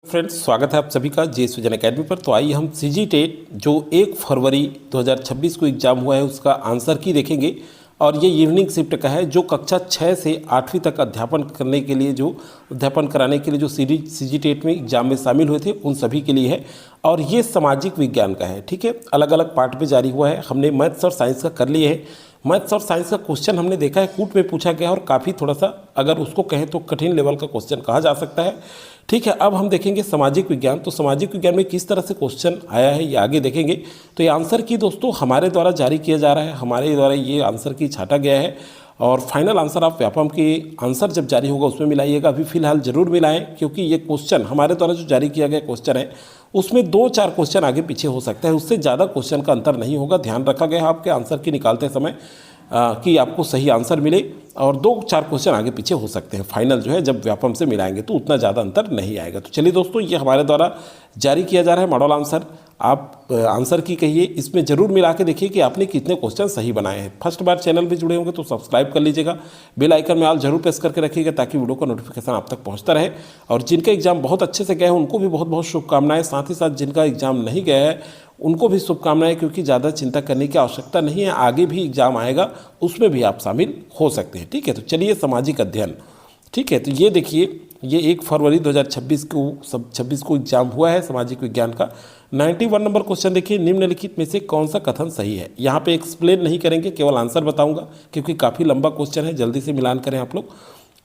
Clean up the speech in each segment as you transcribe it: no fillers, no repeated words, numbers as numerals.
Friends, स्वागत है आप सभी का जे सुजन अकेडमी पर। तो आइए हम सीजी टेट जो 1 फरवरी 2026 को एग्ज़ाम हुआ है उसका आंसर की देखेंगे। और ये इवनिंग शिफ्ट का है जो कक्षा 6 से 8वीं तक अध्यापन कराने के लिए जो सीजी टेट में एग्जाम में शामिल हुए थे उन सभी के लिए है। और ये सामाजिक विज्ञान का है, ठीक है। अलग अलग पार्ट में जारी हुआ है। हमने मैथ्स और साइंस का कर लिए है। मैथ्स और साइंस का क्वेश्चन हमने देखा है कूट में पूछा गया और काफ़ी थोड़ा सा अगर उसको कहें तो कठिन लेवल का क्वेश्चन कहा जा सकता है, ठीक है। अब हम देखेंगे सामाजिक विज्ञान। तो सामाजिक विज्ञान में किस तरह से क्वेश्चन आया है ये आगे देखेंगे। तो ये आंसर की दोस्तों हमारे द्वारा जारी किया जा रहा है, हमारे द्वारा ये आंसर की छाटा गया है। और फाइनल आंसर आप व्यापम के आंसर जब जारी होगा उसमें मिलाइएगा। अभी फिलहाल ज़रूर मिलाएं क्योंकि ये क्वेश्चन हमारे द्वारा जो जारी किया गया क्वेश्चन है उसमें 2-4 क्वेश्चन आगे पीछे हो सकता है, उससे ज़्यादा क्वेश्चन का अंतर नहीं होगा। ध्यान रखा गया है आपके आंसर की निकालते समय कि आपको सही आंसर मिले। और 2-4 क्वेश्चन आगे पीछे हो सकते हैं। फाइनल जो है जब व्यापम से मिलाएंगे तो उतना ज़्यादा अंतर नहीं आएगा। तो चलिए दोस्तों, ये हमारे द्वारा जारी किया जा रहा है मॉडल आंसर। आप आंसर की कहिए, इसमें ज़रूर मिला के देखिए कि आपने कितने क्वेश्चन सही बनाए हैं। फर्स्ट बार चैनल पे जुड़े होंगे तो सब्सक्राइब कर लीजिएगा, बेल आइकन में ऑल जरूर प्रेस करके रखिएगा ताकि वीडियो का नोटिफिकेशन आप तक पहुंचता रहे। और जिनका एग्जाम बहुत अच्छे से गए हैं उनको भी बहुत बहुत शुभकामनाएं। साथ ही साथ जिनका एग्जाम नहीं गया है उनको भी शुभकामनाएं, क्योंकि ज़्यादा चिंता करने की आवश्यकता नहीं है। आगे भी एग्जाम आएगा उसमें भी आप शामिल हो सकते हैं, ठीक है। तो चलिए सामाजिक अध्ययन, ठीक है। तो ये देखिए, ये 1 फरवरी 2026 को एग्जाम हुआ है सामाजिक विज्ञान का। 91 नंबर क्वेश्चन देखिए, निम्नलिखित में से कौन सा कथन सही है। यहाँ पे एक्सप्लेन नहीं करेंगे, केवल आंसर बताऊंगा क्योंकि काफ़ी लंबा क्वेश्चन है, जल्दी से मिलान करें आप लोग।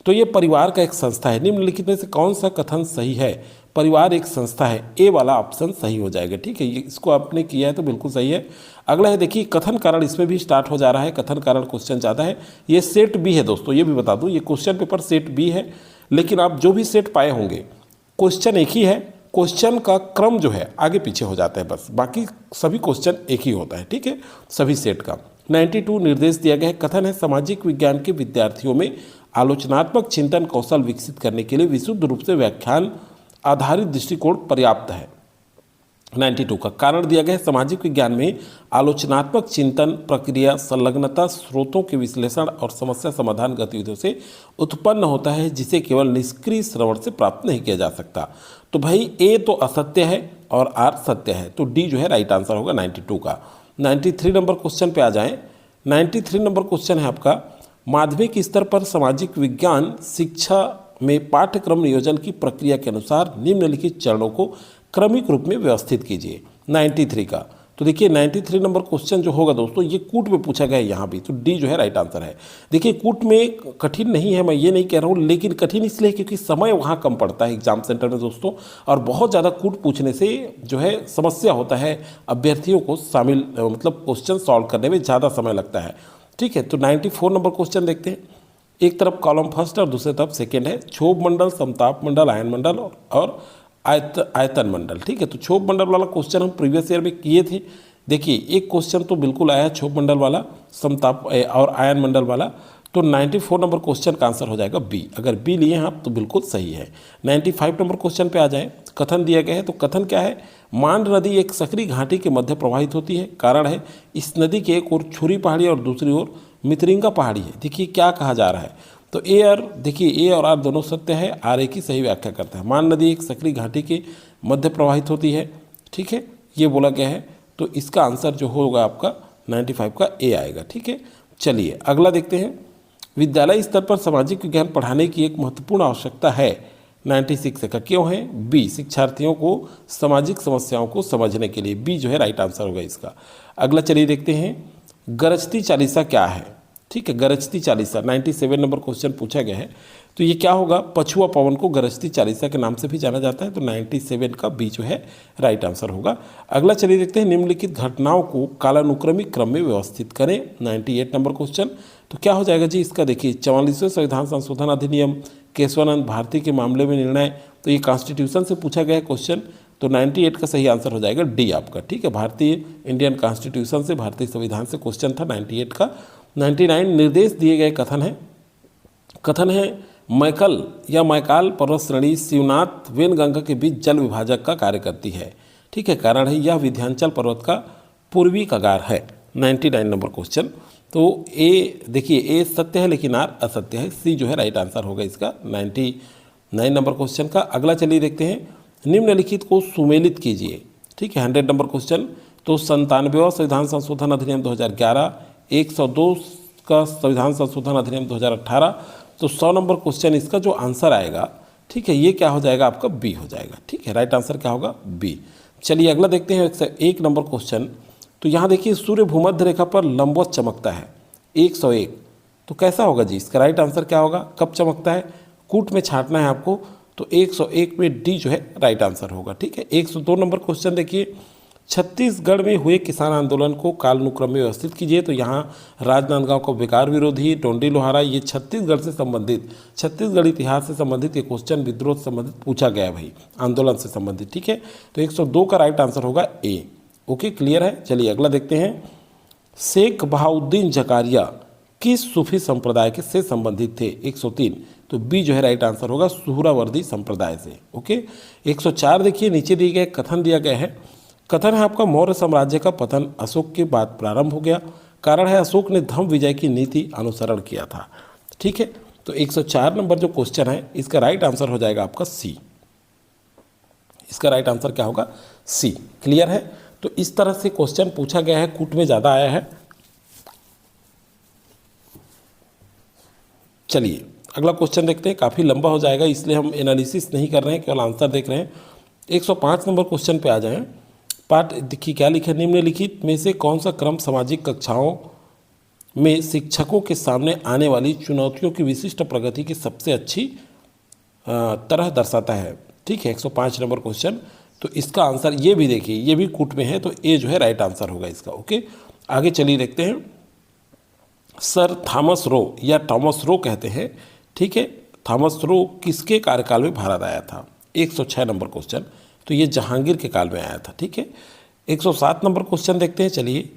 तो ये परिवार का एक संस्था है। निम्नलिखित में से कौन सा कथन सही है। परिवार एक संस्था है, ए वाला ऑप्शन सही हो जाएगा, ठीक है। ये इसको आपने किया है तो बिल्कुल सही है। अगला है देखिए कथन कारण, इसमें भी स्टार्ट हो जा रहा है। कथन कारण क्वेश्चन ज़्यादा है। ये सेट बी है दोस्तों, ये भी बता दूं, ये क्वेश्चन पेपर सेट बी है। लेकिन आप जो भी सेट पाए होंगे क्वेश्चन एक ही है, क्वेश्चन का क्रम जो है आगे पीछे हो जाता है बस, बाकी सभी क्वेश्चन एक ही होता है, ठीक है, सभी सेट का। 92 निर्देश दिया गया है। कथन है सामाजिक विज्ञान के विद्यार्थियों में आलोचनात्मक चिंतन कौशल विकसित करने के लिए विशुद्ध रूप से व्याख्यान आधारित दृष्टिकोण पर्याप्त है। 92 का कारण दिया गया है सामाजिक विज्ञान में आलोचनात्मक चिंतन प्रक्रिया संलग्नता स्रोतों के विश्लेषण और समस्या समाधान गतिविधियों से उत्पन्न होता है, जिसे केवल निष्क्रिय श्रवण से प्राप्त नहीं किया जा सकता। तो भाई ए तो असत्य है और आर सत्य है, तो डी जो है राइट आंसर होगा 92 का। 93 नंबर क्वेश्चन पे आ जाएं। 93 नंबर क्वेश्चन है आपका, माध्यमिक स्तर पर सामाजिक विज्ञान शिक्षा में पाठ्यक्रम नियोजन की प्रक्रिया के अनुसार निम्नलिखित चरणों को क्रमिक रूप में व्यवस्थित कीजिए। 93 का तो देखिए 93 नंबर क्वेश्चन जो होगा दोस्तों ये कूट में पूछा गया है यहाँ भी, तो डी जो है राइट आंसर है। देखिए कूट में कठिन नहीं है, मैं ये नहीं कह रहा हूँ, लेकिन कठिन इसलिए क्योंकि समय वहाँ कम पड़ता है एग्जाम सेंटर में दोस्तों, और बहुत ज़्यादा कूट पूछने से जो है समस्या होता है अभ्यर्थियों को शामिल मतलब क्वेश्चन सॉल्व करने में ज़्यादा समय लगता है, ठीक है। तो 94 नंबर क्वेश्चन देखते हैं। एक तरफ कॉलम फर्स्ट और दूसरे तरफ सेकेंड है। क्षोभ मंडल, समताप मंडल, आयन मंडल और आयतन मंडल, ठीक है। तो क्षोभ मंडल वाला क्वेश्चन हम प्रीवियस ईयर में किए थे। देखिए एक क्वेश्चन तो बिल्कुल आया क्षोभ मंडल वाला, समताप और आयन मंडल वाला। तो 94 नंबर क्वेश्चन का आंसर हो जाएगा बी। अगर बी लिए हैं आप तो बिल्कुल सही है। 95 नंबर क्वेश्चन पे आ जाए। कथन दिया गया है, तो कथन क्या है, मांड नदी एक सकरी घाटी के मध्य प्रवाहित होती है। कारण है इस नदी के एक ओर छुरी पहाड़ी और दूसरी ओर मित्रिंगा पहाड़ी है। देखिए क्या कहा जा रहा है, तो ए और देखिए ए और आर दोनों सत्य है, आर ए की सही व्याख्या करता है। मान नदी एक सकरी घाटी के मध्य प्रवाहित होती है, ठीक है, ये बोला गया है। तो इसका आंसर जो होगा आपका 95 का ए आएगा, ठीक है। चलिए अगला देखते हैं। विद्यालय स्तर पर सामाजिक विज्ञान पढ़ाने की एक महत्वपूर्ण आवश्यकता है। 96 का क्यों है, बी शिक्षार्थियों को सामाजिक समस्याओं को समझने के लिए, बी जो है राइट आंसर होगा इसका। अगला चलिए देखते हैं, गरजती चालीसा क्या है, ठीक है। गरजती चालीसा 97 नंबर क्वेश्चन पूछा गया है। तो ये क्या होगा, पछुआ पवन को गरजती चालीसा के नाम से भी जाना जाता है। तो 97 का बी जो है राइट आंसर होगा। अगला चलिए देखते हैं, निम्नलिखित घटनाओं को कालानुक्रमिक क्रम में व्यवस्थित करें। 98 नंबर क्वेश्चन तो क्या हो जाएगा जी इसका, देखिए 44वें संविधान संशोधन अधिनियम, केशवानंद भारती के मामले में निर्णय। तो ये कॉन्स्टिट्यूशन से पूछा गया है क्वेश्चन, तो 98 का सही आंसर हो जाएगा डी आपका, ठीक है। भारतीय इंडियन कॉन्स्टिट्यूशन से, भारतीय संविधान से क्वेश्चन था 98 का। 99 निर्देश दिए गए कथन है मैकल या मैकाल पर्वत श्रेणी शिवनाथ वेनगंगा के बीच जल विभाजक का कार्य करती है, ठीक है। कारण है यह विंध्याचल पर्वत का पूर्वी कगार है। 99 नंबर क्वेश्चन। तो ए देखिए ए सत्य है लेकिन आर असत्य है, सी जो है राइट आंसर होगा इसका 99 नंबर क्वेश्चन का। अगला चलिए देखते हैं, निम्नलिखित को सुमेलित कीजिए। ठीक है, 100 नंबर क्वेश्चन। तो 97वां संविधान संशोधन अधिनियम 2011, 102 का संविधान संशोधन अधिनियम 2018। तो 100 नंबर क्वेश्चन इसका जो आंसर आएगा, ठीक है, ये क्या हो जाएगा आपका बी हो जाएगा। ठीक है, राइट आंसर क्या होगा बी। चलिए अगला देखते हैं 101 नंबर क्वेश्चन। तो यहाँ देखिए सूर्य भूमध्य रेखा पर लंबवत चमकता है 101, तो कैसा होगा जी, इसका राइट आंसर क्या होगा, कब चमकता है, कूट में छांटना है आपको। तो 101 में डी जो है राइट आंसर होगा। ठीक है, 102 नंबर क्वेश्चन देखिए, छत्तीसगढ़ में हुए किसान आंदोलन को कालानुक्रम में व्यवस्थित कीजिए। तो यहाँ राजनांदगांव का बेकार विरोधी, टोंडी लोहारा, ये छत्तीसगढ़ से संबंधित, छत्तीसगढ़ इतिहास से संबंधित ये क्वेश्चन विद्रोह से संबंधित पूछा गया है भाई, आंदोलन से संबंधित। ठीक है, तो 102 का राइट आंसर होगा ए। ओके, क्लियर है। चलिए अगला देखते हैं, शेख बहाउद्दीन जकारिया किस सूफी संप्रदाय के से संबंधित थे, 103। तो बी जो है राइट आंसर होगा सुहरावर्दी संप्रदाय से। ओके, 104 देखिए, नीचे दिए गए कथन दिया गया है। कथन है आपका, मौर्य साम्राज्य का पतन अशोक के बाद प्रारंभ हो गया। कारण है अशोक ने धम्म विजय की नीति अनुसरण किया था। ठीक है, तो 104 नंबर जो क्वेश्चन है इसका राइट आंसर हो जाएगा आपका सी। इसका राइट आंसर क्या होगा, सी। क्लियर है। तो इस तरह से क्वेश्चन पूछा गया है, कूट में ज़्यादा आया है। चलिए अगला क्वेश्चन देखते हैं, काफ़ी लंबा हो जाएगा इसलिए हम एनालिसिस नहीं कर रहे हैं, केवल आंसर देख रहे हैं। 105 नंबर क्वेश्चन पे आ जाएं। पाठ देखिए क्या लिखा है, निम्नलिखित में से कौन सा क्रम सामाजिक कक्षाओं में शिक्षकों के सामने आने वाली चुनौतियों की विशिष्ट प्रगति की सबसे अच्छी तरह दर्शाता है। ठीक है, 105 नंबर क्वेश्चन। तो इसका आंसर ये भी देखिए, ये भी कूट में है, तो ए जो है राइट आंसर होगा इसका। ओके, आगे चलिए देखते हैं। सर थॉमस रो या टॉमस रो कहते हैं। ठीक है, थॉमस रो किसके कार्यकाल में भारत आया था, 106 नंबर क्वेश्चन। तो ये जहांगीर के काल में आया था। ठीक है, 107 नंबर क्वेश्चन देखते हैं। चलिए,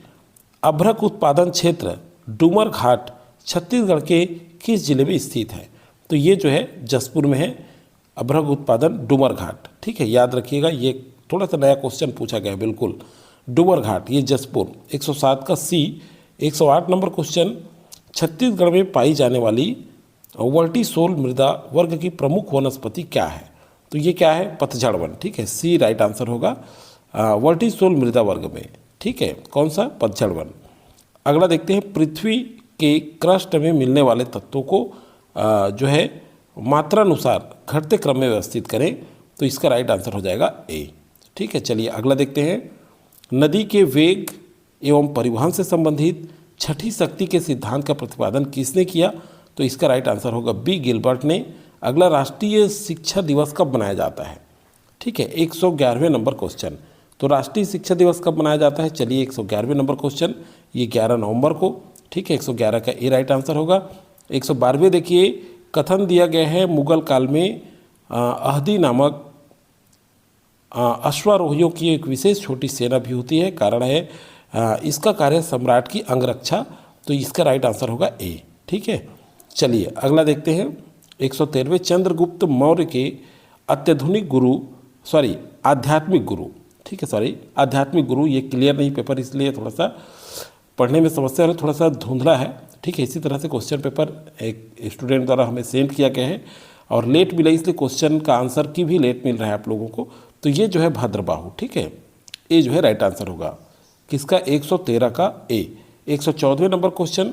अभ्रक उत्पादन क्षेत्र डूमर घाट छत्तीसगढ़ के किस जिले में स्थित है। तो ये जो है जसपुर में है, अभ्रक उत्पादन डूमर घाट। ठीक है, याद रखिएगा, ये थोड़ा सा नया क्वेश्चन पूछा गया है। बिल्कुल, डूमर घाट ये जसपुर, 107 का सी। 108 नंबर क्वेश्चन, छत्तीसगढ़ में पाई जाने वाली वर्टिसोल मृदा वर्ग की प्रमुख वनस्पति क्या है। तो ये क्या है, पतझड़ वन। ठीक है, सी राइट आंसर होगा वर्टिसोल मृदा वर्ग में। ठीक है, कौन सा, पतझड़ वन। अगला देखते हैं, पृथ्वी के क्रस्ट में मिलने वाले तत्वों को जो है मात्रानुसार घटते क्रम में व्यवस्थित करें। तो इसका राइट आंसर हो जाएगा ए। ठीक है, चलिए अगला देखते हैं, नदी के वेग एवं परिवहन से संबंधित छठी शक्ति के सिद्धांत का प्रतिपादन किसने किया। तो इसका राइट आंसर होगा बी, गिलबर्ट ने। अगला, राष्ट्रीय शिक्षा दिवस कब मनाया जाता है। ठीक है, 111वें नंबर क्वेश्चन। तो राष्ट्रीय शिक्षा दिवस कब मनाया जाता है, चलिए 111वें नंबर क्वेश्चन, ये 11 नवंबर को। ठीक है, 111 का ए राइट आंसर होगा। 112वें देखिए, कथन दिया गया है, मुगल काल में अहदी नामक अश्वारोहियों की एक विशेष छोटी सेना भी होती है। कारण है इसका कार्य सम्राट की अंगरक्षा। तो इसका राइट आंसर होगा ए। ठीक है, चलिए अगला देखते हैं, 113वें, चंद्रगुप्त मौर्य के अत्याधुनिक गुरु आध्यात्मिक गुरु। ठीक है, आध्यात्मिक गुरु, ये क्लियर नहीं पेपर, इसलिए थोड़ा सा पढ़ने में समस्या है, थोड़ा सा धुंधला है। ठीक है, इसी तरह से क्वेश्चन पेपर एक स्टूडेंट द्वारा हमें सेंड किया गया है और लेट मिला, इसलिए क्वेश्चन का आंसर की भी लेट मिल रहा है आप लोगों को। तो ये जो है भद्रबाहु। ठीक है, ए जो है राइट आंसर होगा किसका, 113 का ए। 114वें नंबर क्वेश्चन,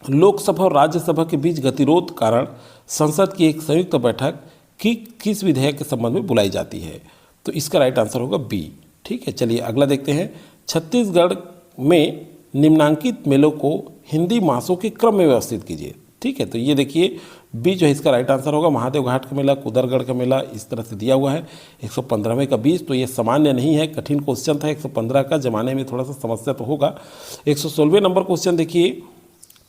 लोकसभा और राज्यसभा के बीच गतिरोध कारण संसद की एक संयुक्त बैठक की किस विधेयक के संबंध में बुलाई जाती है। तो इसका राइट आंसर होगा बी। ठीक है, चलिए अगला देखते हैं, छत्तीसगढ़ में निम्नांकित मेलों को हिंदी मासों के क्रम में व्यवस्थित कीजिए। ठीक है, तो ये देखिए बी जो है इसका राइट आंसर होगा, महादेव घाट का मेला, कुदरगढ़ का मेला, इस तरह से दिया हुआ है। 115वें का 20, तो ये सामान्य नहीं है, कठिन क्वेश्चन था। 115 का जमाने में थोड़ा सा समस्या तो होगा। 116वें नंबर क्वेश्चन देखिए।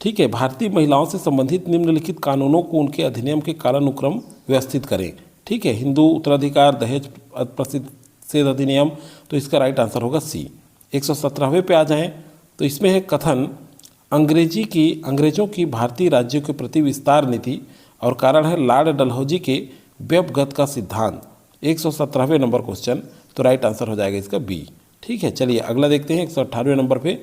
ठीक है, भारतीय महिलाओं से संबंधित निम्नलिखित कानूनों को उनके अधिनियम के कालानुक्रम व्यवस्थित करें। ठीक है, हिंदू उत्तराधिकार, दहेज प्रतिषेध अधिनियम। तो इसका राइट आंसर होगा सी। 117वें पे आ जाएं, तो इसमें है कथन, अंग्रेजों की भारतीय राज्यों के प्रति विस्तार नीति और कारण है लॉर्ड डलहौजी के व्यपगत का सिद्धांत। 117वें नंबर क्वेश्चन, तो राइट आंसर हो जाएगा इसका बी। ठीक है, चलिए अगला देखते हैं, 118वें नंबर पे,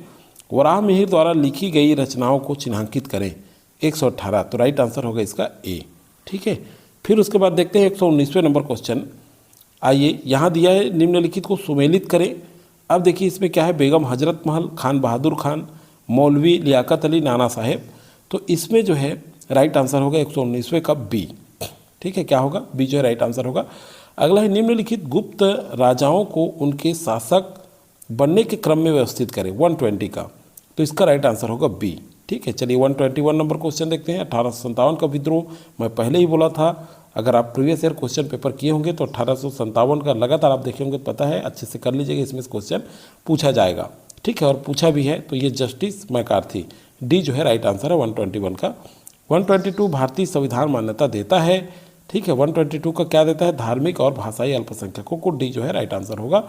वराह मिहिर द्वारा लिखी गई रचनाओं को चिन्हांकित करें। 118, तो राइट आंसर होगा इसका ए। ठीक है, फिर उसके बाद देखते हैं 119वें नंबर क्वेश्चन, आइए यहाँ दिया है निम्नलिखित को सुमेलित करें। अब देखिए इसमें क्या है, बेगम हजरत महल, खान बहादुर खान, मौलवी लियाकत अली, नाना साहेब। तो इसमें जो है राइट आंसर होगा 119वें का बी। ठीक है, क्या होगा, बी जो है राइट आंसर होगा। अगला है निम्नलिखित गुप्त राजाओं को उनके शासक बनने के क्रम में व्यवस्थित करें 120 का। तो इसका राइट आंसर होगा बी। ठीक है, चलिए 121 नंबर क्वेश्चन देखते हैं। 1857 का विद्रोह, मैं पहले ही बोला था, अगर आप प्रीवियस ईयर क्वेश्चन पेपर किए होंगे तो 1857 का लगातार आप देखे होंगे, पता है, अच्छे से कर लीजिएगा, इसमें से क्वेश्चन पूछा जाएगा। ठीक है, और पूछा भी है। तो ये जस्टिस मैकार्थी, डी जो है राइट आंसर है 121 का। 122 भारतीय संविधान मान्यता देता है। ठीक है, 122 का क्या देता है, धार्मिक और भाषाई अल्पसंख्यकों को, डी जो है राइट आंसर होगा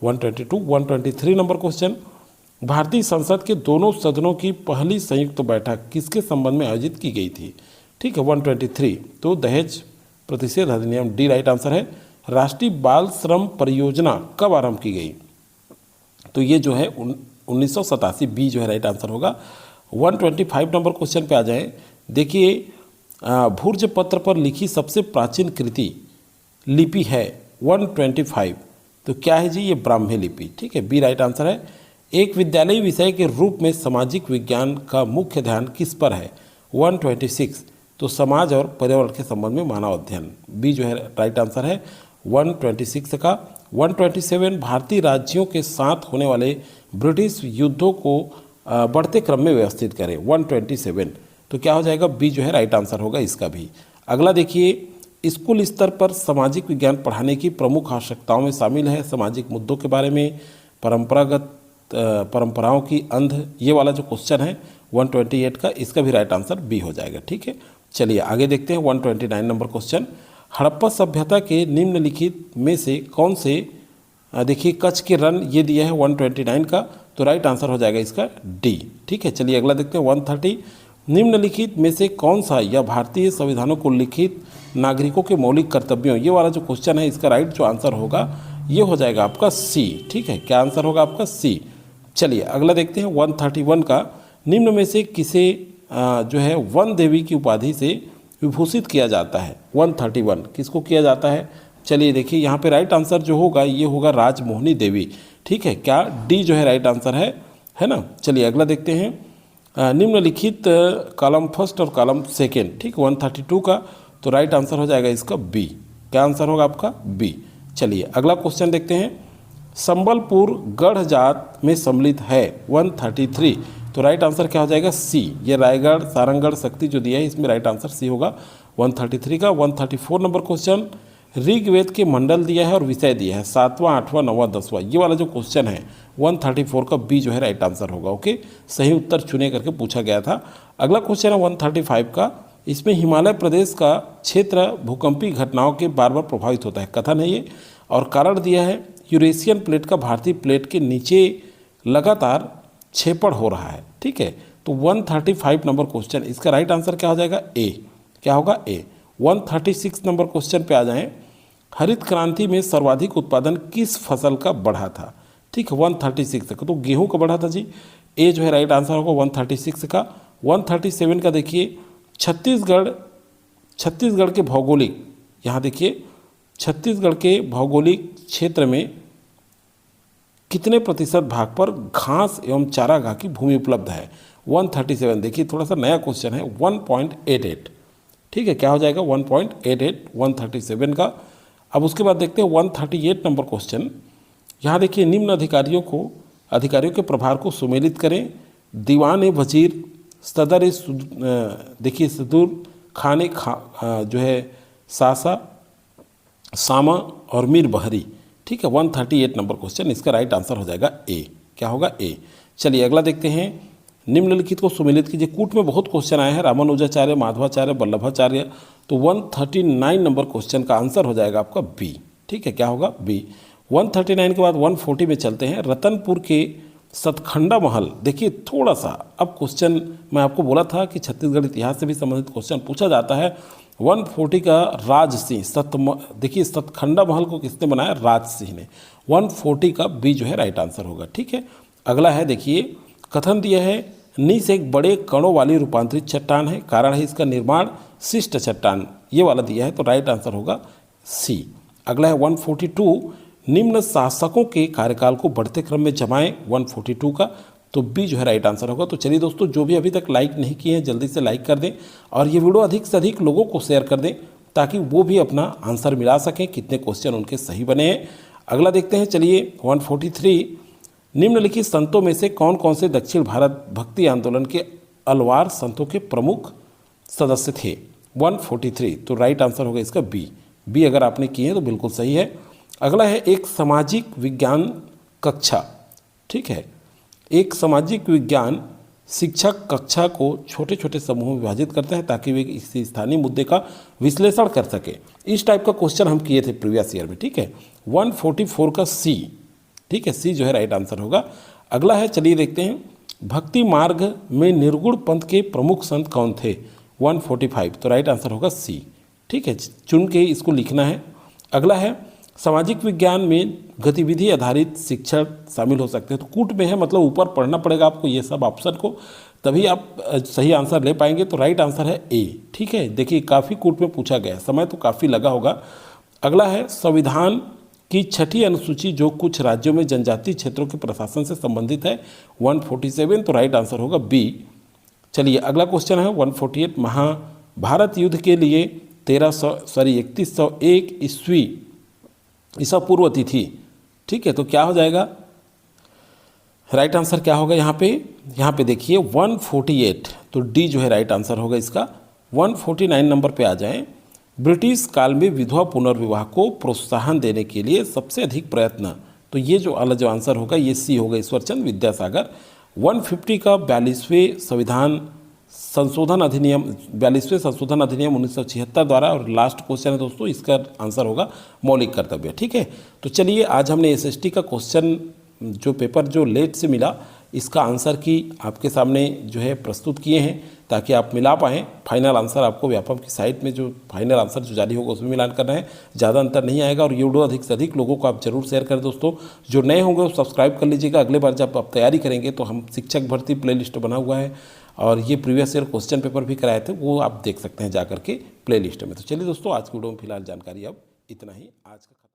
122। 123 नंबर क्वेश्चन, भारतीय संसद के दोनों सदनों की पहली संयुक्त बैठक किसके संबंध में आयोजित की गई थी। ठीक है, 123 तो दहेज प्रतिषेध अधिनियम, डी राइट आंसर है। राष्ट्रीय बाल श्रम परियोजना कब आरंभ की गई, तो ये जो है 1987, बी जो है राइट आंसर होगा। 125 नंबर क्वेश्चन पे आ जाए। देखिए भूर्जपत्र पर लिखी सबसे प्राचीन कृति लिपि है 125, तो क्या है जी, ये ब्राह्मी लिपि। ठीक है, बी राइट आंसर है। एक विद्यालयी विषय के रूप में सामाजिक विज्ञान का मुख्य ध्यान किस पर है 126, तो समाज और पर्यावरण के संबंध में मानव अध्ययन, बी जो है राइट आंसर है 126 का। 127 भारतीय राज्यों के साथ होने वाले ब्रिटिश युद्धों को बढ़ते क्रम में व्यवस्थित करें 127, तो क्या हो जाएगा, बी जो है राइट आंसर होगा इसका भी। अगला देखिए, स्कूल स्तर पर सामाजिक विज्ञान पढ़ाने की प्रमुख आवश्यकताओं में शामिल है सामाजिक मुद्दों के बारे में, परंपराओं की अंध, ये वाला जो क्वेश्चन है 128 का, इसका भी राइट आंसर बी हो जाएगा। ठीक है, चलिए आगे देखते हैं 129 नंबर क्वेश्चन। हड़प्पा सभ्यता के निम्नलिखित में से कौन से, देखिए कच्छ के रन, ये दिया है 129 का, तो राइट आंसर हो जाएगा इसका डी। ठीक है, चलिए अगला देखते हैं 130, निम्नलिखित में से कौन सा या भारतीय संविधानों को लिखित नागरिकों के मौलिक कर्तव्यों, ये वाला जो क्वेश्चन है, इसका राइट जो आंसर होगा ये हो जाएगा आपका सी। ठीक है, क्या आंसर होगा आपका सी। चलिए अगला देखते हैं 131 का, निम्न में से किसे जो है वन देवी की उपाधि से विभूषित किया जाता है 131, किसको किया जाता है। चलिए देखिए यहाँ पे राइट आंसर जो होगा ये होगा राजमोहिनी देवी। ठीक है, क्या, डी जो है राइट आंसर है ना। चलिए अगला देखते हैं निम्नलिखित कॉलम फर्स्ट और कॉलम सेकेंड। ठीक, 132 का, तो राइट आंसर हो जाएगा इसका बी। क्या आंसर होगा आपका बी। चलिए अगला क्वेश्चन देखते हैं, संबलपुर गढ़ जात में सम्मिलित है 133, तो राइट आंसर क्या हो जाएगा सी। ये रायगढ़, सारंगढ़, शक्ति जो दिया है, इसमें राइट आंसर सी होगा 133 का। 134 नंबर क्वेश्चन, ऋग्वेद के मंडल दिया है और विषय दिया है 7वां, 8वां, 9वां, 10वां, ये वाला जो क्वेश्चन है 134 का बी जो है राइट आंसर होगा। ओके, सही उत्तर चुने करके पूछा गया था। अगला क्वेश्चन है 135 का, इसमें हिमालय प्रदेश का क्षेत्र भूकंपीय घटनाओं के बार बार प्रभावित होता है, कथन है ये, और कारण दिया है यूरेशियन प्लेट का भारतीय प्लेट के नीचे लगातार छेपड़ हो रहा है। ठीक है, तो 135 नंबर क्वेश्चन, इसका राइट आंसर क्या हो जाएगा ए। क्या होगा ए। 136 नंबर क्वेश्चन पे आ जाएं, हरित क्रांति में सर्वाधिक उत्पादन किस फसल का बढ़ा था। ठीक है, 136 का, तो गेहूं का बढ़ा था जी, ए जो है राइट आंसर होगा 136 का। 137 का देखिए, छत्तीसगढ़ के भौगोलिक, यहाँ देखिए छत्तीसगढ़ के भौगोलिक क्षेत्र में कितने प्रतिशत भाग पर घास एवं चारागाह की भूमि उपलब्ध है 137। देखिए थोड़ा सा नया क्वेश्चन है 1.88। ठीक है, क्या हो जाएगा 1.88 137 का। अब उसके बाद देखते हैं 138 नंबर क्वेश्चन। यहाँ देखिए, निम्न अधिकारियों के प्रभार को सुमेलित करें। दीवान वजीर, सदर देखिए सदुर खाने जो है सामा और मीर बहरी। ठीक है, 138 नंबर क्वेश्चन, इसका राइट आंसर हो जाएगा ए। क्या होगा ए। चलिए अगला देखते हैं, निम्नलिखित को सुमेलित कीजिए। कूट में बहुत क्वेश्चन आए हैं, रामानुजाचार्य, माधवाचार्य, वल्लभाचार्य, तो 139 नंबर क्वेश्चन का आंसर हो जाएगा आपका बी। ठीक है, क्या होगा बी। 139 के बाद 140 में चलते हैं, रतनपुर के सतखंडा महल। देखिए थोड़ा सा, अब क्वेश्चन मैं आपको बोला था कि छत्तीसगढ़ इतिहास से भी संबंधित क्वेश्चन पूछा जाता है। 140 का राज सिंह, देखिए सतखंडा महल को किसने बनाया, राज सिंह ने। 140 का बी जो है राइट आंसर होगा। ठीक है, अगला है देखिए, कथन दिया है नीस एक बड़े कणों वाली रूपांतरित चट्टान है, कारण है इसका निर्माण शिष्ट चट्टान, ये वाला दिया है, तो राइट आंसर होगा सी। अगला है 142, निम्न शासकों के कार्यकाल को बढ़ते क्रम में जमाएं 142 का, तो बी जो है राइट आंसर होगा। तो चलिए दोस्तों, जो भी अभी तक लाइक नहीं किए हैं जल्दी से लाइक कर दें और ये वीडियो अधिक से अधिक लोगों को शेयर कर दें ताकि वो भी अपना आंसर मिला सकें कितने क्वेश्चन उनके सही बने हैं। अगला देखते हैं, चलिए 143, निम्नलिखित संतों में से कौन कौन से दक्षिण भारत भक्ति आंदोलन के अलवार संतों के प्रमुख सदस्य थे 143, तो राइट आंसर होगा इसका बी अगर आपने किए हैं तो बिल्कुल सही है। अगला है एक सामाजिक विज्ञान कक्षा, ठीक है, एक सामाजिक विज्ञान शिक्षक कक्षा को छोटे छोटे समूहों में विभाजित करते हैं ताकि वे किसी स्थानीय मुद्दे का विश्लेषण कर सके। इस टाइप का क्वेश्चन हम किए थे प्रीवियस ईयर में, ठीक है। 144 का सी, ठीक है, सी जो है राइट आंसर होगा। अगला है, चलिए देखते हैं, भक्ति मार्ग में निर्गुण पंथ के प्रमुख संत कौन थे 145, तो राइट आंसर होगा सी, ठीक है, चुन के इसको लिखना है। अगला है, सामाजिक विज्ञान में गतिविधि आधारित शिक्षण शामिल हो सकते हैं, तो कूट में है मतलब ऊपर पढ़ना पड़ेगा आपको ये सब ऑप्शन को, तभी आप सही आंसर ले पाएंगे। तो राइट आंसर है ए, ठीक है। देखिए काफ़ी कूट में पूछा गया, समय तो काफ़ी लगा होगा। अगला है, संविधान की 6ठी अनुसूची जो कुछ राज्यों में जनजातीय क्षेत्रों के प्रशासन से संबंधित है 147, तो राइट आंसर होगा बी। चलिए अगला क्वेश्चन है 148, महाभारत युद्ध के लिए 3101 ईसा पूर्व तिथि, ठीक है, तो क्या हो जाएगा, राइट आंसर क्या होगा यहाँ पे देखिए 148, तो डी जो है राइट आंसर होगा इसका। 149 नंबर पे आ जाएं, ब्रिटिश काल में विधवा पुनर्विवाह को प्रोत्साहन देने के लिए सबसे अधिक प्रयत्न, तो ये जो वाला जो आंसर होगा ये सी होगा, ईश्वरचंद विद्यासागर। 150 का 42वें संशोधन अधिनियम 1976 द्वारा, और लास्ट क्वेश्चन है दोस्तों, इसका आंसर होगा मौलिक कर्तव्य, ठीक है। तो चलिए आज हमने एसएसटी का क्वेश्चन जो पेपर जो लेट से मिला इसका आंसर की आपके सामने जो है प्रस्तुत किए हैं ताकि आप मिला पाएँ। फाइनल आंसर आपको व्यापम की साइट में जो फाइनल आंसर जो जारी होगा उसमें मिलान करना है, ज़्यादा अंतर नहीं आएगा। और ये वीडियो अधिक से अधिक लोगों को आप जरूर शेयर करें दोस्तों। जो नए होंगे वो सब्सक्राइब कर लीजिएगा। अगले बार जब आप तैयारी करेंगे तो हम शिक्षक भर्ती प्लेलिस्ट बना हुआ है और ये प्रीवियस ईयर क्वेश्चन पेपर भी कराए थे, वो आप देख सकते हैं जा करके प्लेलिस्ट में। तो चलिए दोस्तों, आज की वीडियो में फिलहाल जानकारी अब इतना ही। आज का